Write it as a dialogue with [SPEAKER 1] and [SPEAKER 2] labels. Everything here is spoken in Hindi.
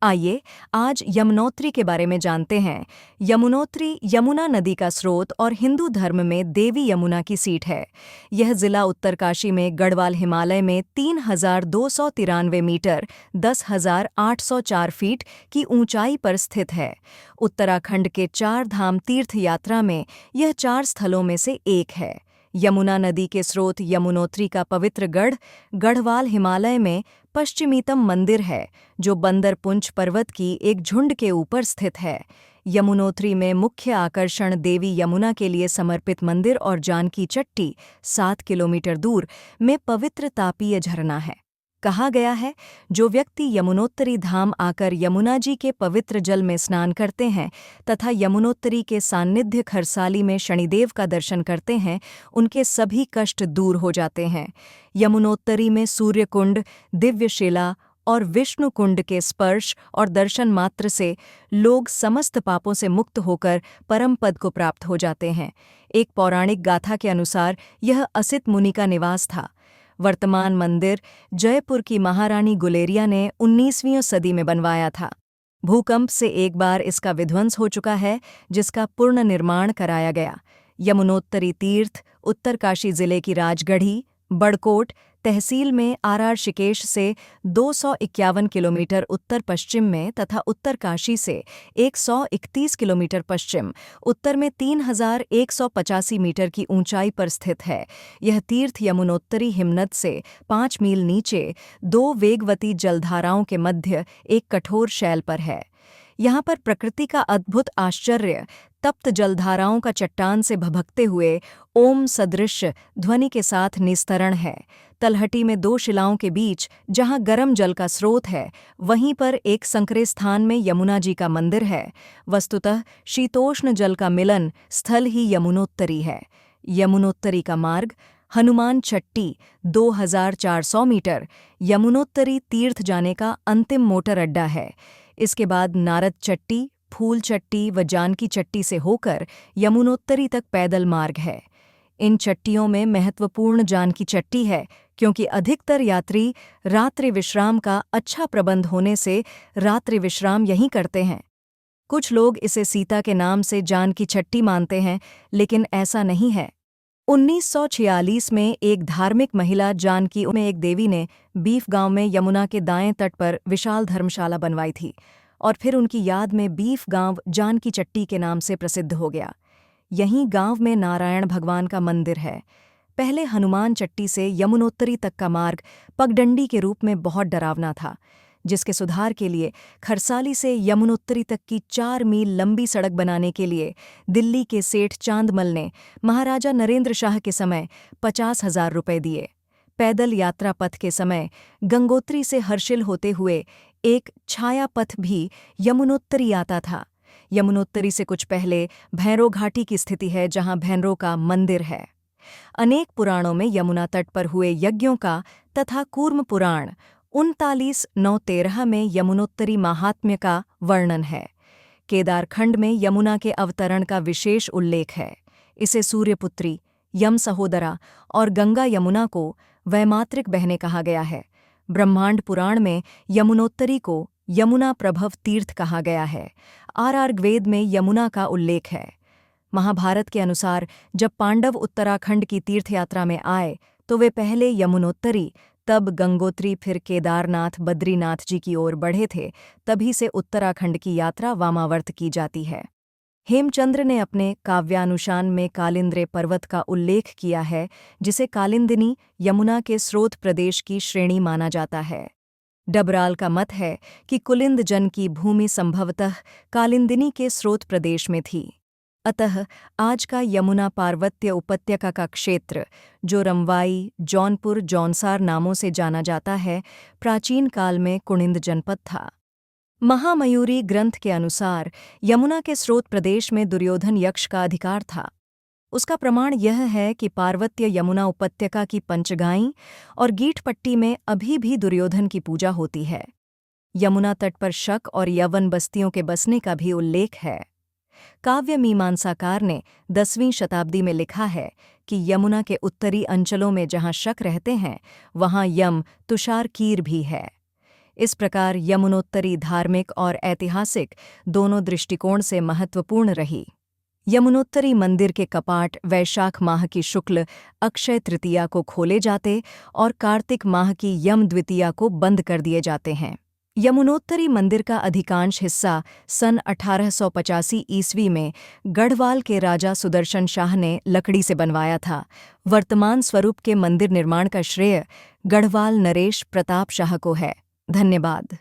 [SPEAKER 1] आइए आज यमुनोत्री के बारे में जानते हैं। यमुनोत्री यमुना नदी का स्रोत और हिंदू धर्म में देवी यमुना की सीट है। यह जिला उत्तरकाशी में गढ़वाल हिमालय में 3,293 मीटर 10,804 फीट की ऊंचाई पर स्थित है। उत्तराखंड के 4 धाम तीर्थ यात्रा में यह 4 स्थलों में से एक है। यमुना नदी के स्रोत यमुनोत्री का पवित्र गढ़ गढ़वाल हिमालय में पश्चिमीतम मंदिर है, जो बंदरपुंछ पर्वत की एक झुंड के ऊपर स्थित है। यमुनोत्री में मुख्य आकर्षण देवी यमुना के लिए समर्पित मंदिर और जानकी चट्टी 7 किलोमीटर दूर में पवित्र तापीय झरना है। कहा गया है, जो व्यक्ति यमुनोत्तरी धाम आकर यमुना जी के पवित्र जल में स्नान करते हैं तथा यमुनोत्तरी के सान्निध्य खरसाली में शनिदेव का दर्शन करते हैं, उनके सभी कष्ट दूर हो जाते हैं। यमुनोत्तरी में सूर्यकुंड, दिव्यशिला और विष्णु कुंड के स्पर्श और दर्शन मात्र से लोग समस्त पापों से मुक्त होकर परम पद को प्राप्त हो जाते हैं। एक पौराणिक गाथा के अनुसार यह असित मुनि का निवास था। वर्तमान मंदिर जयपुर की महारानी गुलेरिया ने 19वीं सदी में बनवाया था। भूकंप से एक बार इसका विध्वंस हो चुका है, जिसका पुनर्निर्माण कराया गया। यमुनोत्तरी तीर्थ उत्तरकाशी जिले की राजगढ़ी बड़कोट तहसील में ऋषिकेश से 251 किलोमीटर उत्तर पश्चिम में तथा उत्तरकाशी से 131 किलोमीटर पश्चिम उत्तर में 3,185 मीटर की ऊंचाई पर स्थित है। यह तीर्थ यमुनोत्तरी हिमनद से 5 मील नीचे 2 वेगवती जलधाराओं के मध्य एक कठोर शैल पर है। यहाँ पर प्रकृति का अद्भुत आश्चर्य तप्त जलधाराओं का चट्टान से भभकते हुए ओम सदृश ध्वनि के साथ निस्तरण है। तलहटी में 2 शिलाओं के बीच जहाँ गर्म जल का स्रोत है, वहीं पर एक संकरे स्थान में यमुना जी का मंदिर है। वस्तुतः शीतोष्ण जल का मिलन स्थल ही यमुनोत्तरी है। यमुनोत्तरी का मार्ग हनुमान चट्टी 2,400 मीटर यमुनोत्तरी तीर्थ जाने का अंतिम मोटर अड्डा है। इसके बाद नारद चट्टी, फूल चट्टी व जानकी चट्टी से होकर यमुनोत्तरी तक पैदल मार्ग है। इन चट्टियों में महत्वपूर्ण जानकी चट्टी है, क्योंकि अधिकतर यात्री रात्रि विश्राम का अच्छा प्रबंध होने से रात्रि विश्राम यहीं करते हैं। कुछ लोग इसे सीता के नाम से जानकी चट्टी मानते हैं, लेकिन ऐसा नहीं है। 1946 में एक धार्मिक महिला जानकी में एक देवी ने बीफ गांव में यमुना के दाएं तट पर विशाल धर्मशाला बनवाई थी और फिर उनकी याद में बीफ गांव जानकी चट्टी के नाम से प्रसिद्ध हो गया। यहीं गांव में नारायण भगवान का मंदिर है। पहले हनुमान चट्टी से यमुनोत्तरी तक का मार्ग पगडंडी के रूप में बहुत डरावना था, जिसके सुधार के लिए खरसाली से यमुनोत्तरी तक की 4 मील लंबी सड़क बनाने के लिए दिल्ली के सेठ चांदमल ने महाराजा नरेंद्र शाह के समय 50,000 रुपये दिए। पैदल यात्रा पथ के समय गंगोत्री से हर्षिल होते हुए एक छाया पथ भी यमुनोत्तरी आता था। यमुनोत्तरी से कुछ पहले भैंरो घाटी की स्थिति है, जहां भैंरो का मंदिर है। अनेक पुराणों में यमुना तट पर हुए यज्ञों का तथा कूर्म पुराण 39-9-13 में यमुनोत्तरी महात्म्य का वर्णन है। केदारखंड में यमुना के अवतरण का विशेष उल्लेख है। इसे सूर्यपुत्री, यम सहोदरा और गंगा यमुना को वैमात्रिक बहनें कहा गया है। ब्रह्मांड पुराण में यमुनोत्तरी को यमुना प्रभव तीर्थ कहा गया है। ऋग्वेद में यमुना का उल्लेख है। महाभारत के अनुसार जब पांडव उत्तराखंड की तीर्थयात्रा में आए तो वे पहले यमुनोत्तरी, तब गंगोत्री, फिर केदारनाथ बद्रीनाथ जी की ओर बढ़े थे। तभी से उत्तराखंड की यात्रा वामावर्त की जाती है। हेमचंद्र ने अपने काव्यानुशान में कालिंद्रे पर्वत का उल्लेख किया है, जिसे कालिंदिनी यमुना के स्रोत प्रदेश की श्रेणी माना जाता है। डबराल का मत है कि कुलिंद जन की भूमि संभवतः कालिंदिनी के स्रोत प्रदेश में थी। अतः आज का यमुना पार्वत्य उपत्यका का क्षेत्र, जो रमवाई, जौनपुर, जौनसार नामों से जाना जाता है, प्राचीन काल में कुणिंद जनपद था। महामयूरी ग्रंथ के अनुसार यमुना के स्रोत प्रदेश में दुर्योधन यक्ष का अधिकार था। उसका प्रमाण यह है कि पार्वत्य यमुना उपत्यका की पंचगाई और गीठपट्टी में अभी भी दुर्योधन की पूजा होती है। यमुना तट पर शक और यवन बस्तियों के बसने का भी उल्लेख है। काव्य मीमांसाकार ने 10वीं शताब्दी में लिखा है कि यमुना के उत्तरी अंचलों में जहाँ शक रहते हैं, वहाँ यम तुषार कीर भी है। इस प्रकार यमुनोत्तरी धार्मिक और ऐतिहासिक दोनों दृष्टिकोण से महत्वपूर्ण रही। यमुनोत्तरी मंदिर के कपाट वैशाख माह की शुक्ल अक्षय तृतीया को खोले जाते और कार्तिक माह की यम द्वितीया को बंद कर दिए जाते हैं। यमुनोत्तरी मंदिर का अधिकांश हिस्सा सन 1885 ईस्वी में गढ़वाल के राजा सुदर्शन शाह ने लकड़ी से बनवाया था। वर्तमान स्वरूप के मंदिर निर्माण का श्रेय गढ़वाल नरेश प्रताप शाह को है। धन्यवाद।